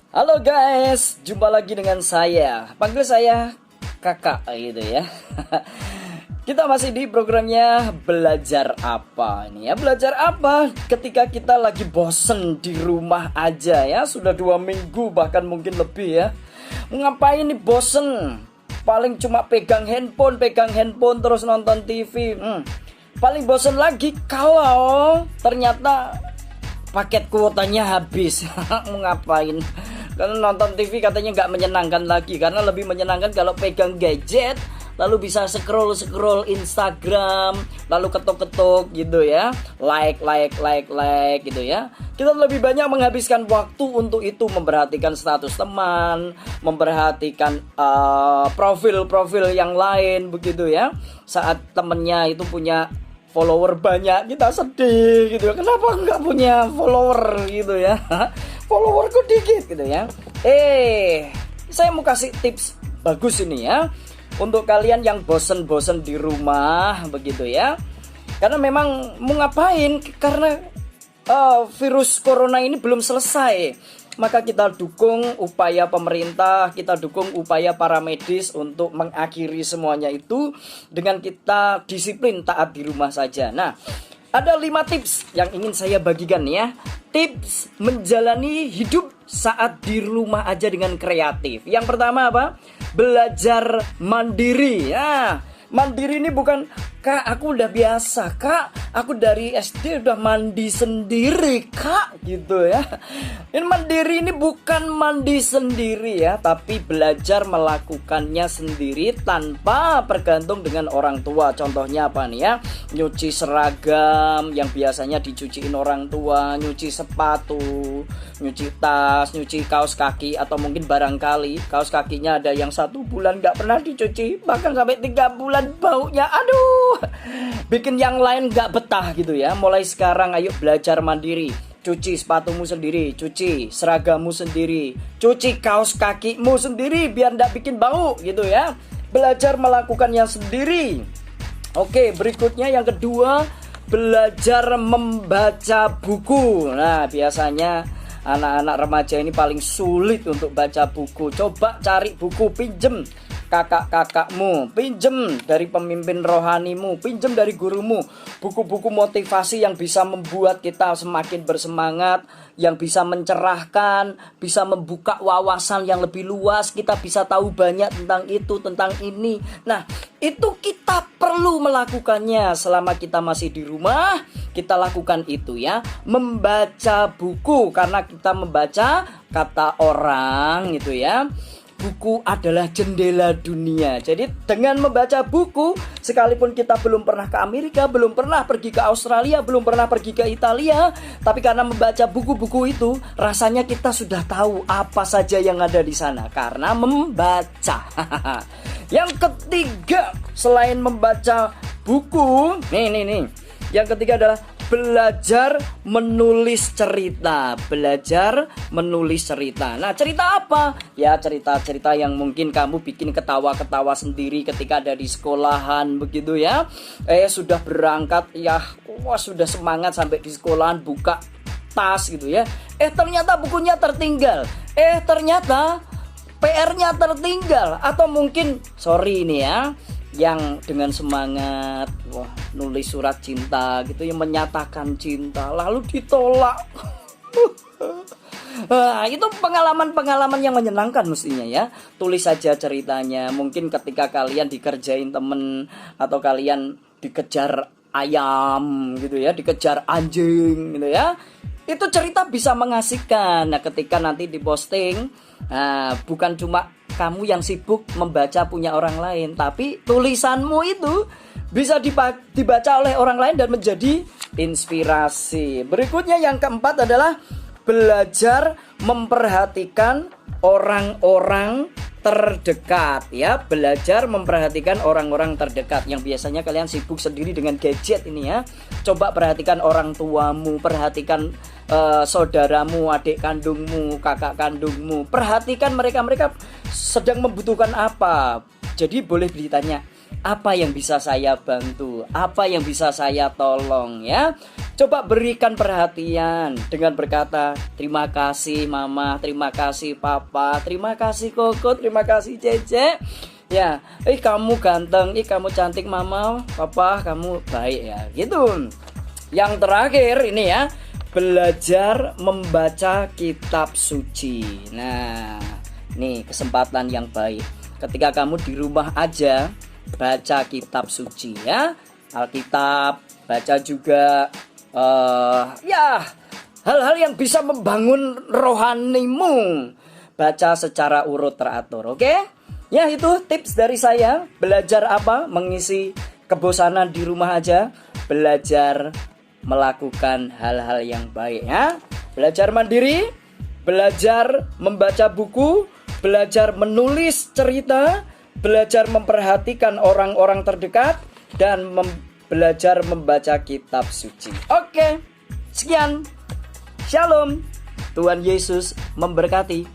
Halo guys, jumpa lagi dengan saya. Panggil saya kakak gitu ya. Kita masih di programnya Belajar Apa ini ya. Belajar apa ketika kita lagi bosen di rumah aja ya. Sudah 2 minggu bahkan mungkin lebih ya. Mau ngapain nih bosen? Paling cuma pegang handphone terus nonton TV. Paling bosen lagi kalau ternyata paket kuotanya habis. Mau ngapain? Karena nonton TV katanya nggak menyenangkan lagi, karena lebih menyenangkan kalau pegang gadget lalu bisa scroll Instagram, lalu ketuk gitu ya, like gitu ya. Kita lebih banyak menghabiskan waktu untuk itu, memperhatikan status teman, memperhatikan profil yang lain begitu ya. Saat temennya itu punya follower banyak, kita sedih gitu ya. Kenapa nggak punya follower gitu ya? Followerku dikit gitu ya. Saya mau kasih tips bagus ini ya, untuk kalian yang bosen-bosen di rumah begitu ya. Karena memang mau ngapain, karena virus corona ini belum selesai. Maka kita dukung upaya pemerintah, kita dukung upaya para medis untuk mengakhiri semuanya itu dengan kita disiplin taat di rumah saja. Nah, ada 5 tips yang ingin saya bagikan ya. Tips menjalani hidup saat di rumah aja dengan kreatif. Yang pertama apa? Belajar mandiri. Ya, mandiri ini bukan, Kak, aku udah biasa, Kak, aku dari SD udah mandi sendiri, Kak, gitu ya. Ini mandiri ini bukan mandi sendiri ya, tapi belajar melakukannya sendiri tanpa bergantung dengan orang tua. Contohnya apa nih ya? Nyuci seragam yang biasanya dicuciin orang tua, nyuci sepatu, nyuci tas, nyuci kaos kaki, atau mungkin barangkali kaos kakinya ada yang 1 bulan gak pernah dicuci, bahkan sampai 3 bulan baunya, aduh, bikin yang lain gak betah gitu ya. Mulai sekarang ayo belajar mandiri. Cuci sepatumu sendiri, cuci seragammu sendiri, cuci kaos kakimu sendiri biar gak bikin bau gitu ya. Belajar melakukannya sendiri. Oke, berikutnya yang kedua, belajar membaca buku. Nah, biasanya anak-anak remaja ini paling sulit untuk baca buku. Coba cari buku, pinjem kakak-kakakmu, pinjem dari pemimpin rohanimu, pinjem dari gurumu, buku-buku motivasi yang bisa membuat kita semakin bersemangat, yang bisa mencerahkan, bisa membuka wawasan yang lebih luas. Kita bisa tahu banyak tentang itu, tentang ini. Nah, itu kita perlu melakukannya selama kita masih di rumah. Kita lakukan itu ya, membaca buku, karena kita membaca, kata orang gitu ya, buku adalah jendela dunia. Jadi dengan membaca buku, sekalipun kita belum pernah ke Amerika, belum pernah pergi ke Australia, belum pernah pergi ke Italia, tapi karena membaca buku-buku itu, rasanya kita sudah tahu apa saja yang ada di sana karena membaca. Yang ketiga, selain membaca buku, nih. Yang ketiga adalah belajar menulis cerita. Belajar menulis cerita. Nah, cerita apa? Ya, cerita-cerita yang mungkin kamu bikin ketawa-ketawa sendiri ketika ada di sekolahan begitu ya. Sudah berangkat ya, wah sudah semangat sampai di sekolahan, buka tas gitu ya. Ternyata bukunya tertinggal. Ternyata PR-nya tertinggal. Atau mungkin, sorry ini ya, yang dengan semangat nulis surat cinta gitu, yang menyatakan cinta lalu ditolak. Itu pengalaman yang menyenangkan mestinya ya. Tulis saja ceritanya. Mungkin ketika kalian dikerjain temen, atau kalian dikejar ayam gitu ya, dikejar anjing gitu ya, itu cerita bisa mengasihkan. Nah, ketika nanti diposting, bukan cuma kamu yang sibuk membaca punya orang lain, tapi tulisanmu itu bisa dibaca oleh orang lain dan menjadi inspirasi. Berikutnya yang keempat adalah belajar memperhatikan orang-orang terdekat ya. Belajar memperhatikan orang-orang terdekat yang biasanya kalian sibuk sendiri dengan gadget ini ya. Coba perhatikan orang tuamu, perhatikan saudaramu, adik kandungmu, kakak kandungmu. Perhatikan mereka sedang membutuhkan apa. Jadi boleh ditanya, apa yang bisa saya bantu, apa yang bisa saya tolong ya. Coba berikan perhatian dengan berkata, terima kasih mama, terima kasih papa, terima kasih koko, terima kasih cece. Ya, kamu ganteng, kamu cantik mama, papa, kamu baik ya, gitu. Yang terakhir ini ya, belajar membaca kitab suci. Nah, nih kesempatan yang baik. Ketika kamu di rumah aja, baca kitab suci ya, Alkitab, baca juga ya hal-hal yang bisa membangun rohanimu. Baca secara urut teratur, oke? Ya, itu tips dari saya. Belajar apa? Mengisi kebosanan di rumah aja. Belajar melakukan hal-hal yang baik ya. Belajar mandiri, belajar membaca buku, belajar menulis cerita, belajar memperhatikan orang-orang terdekat, dan belajar membaca kitab suci. Oke, sekian. Shalom. Tuhan Yesus memberkati.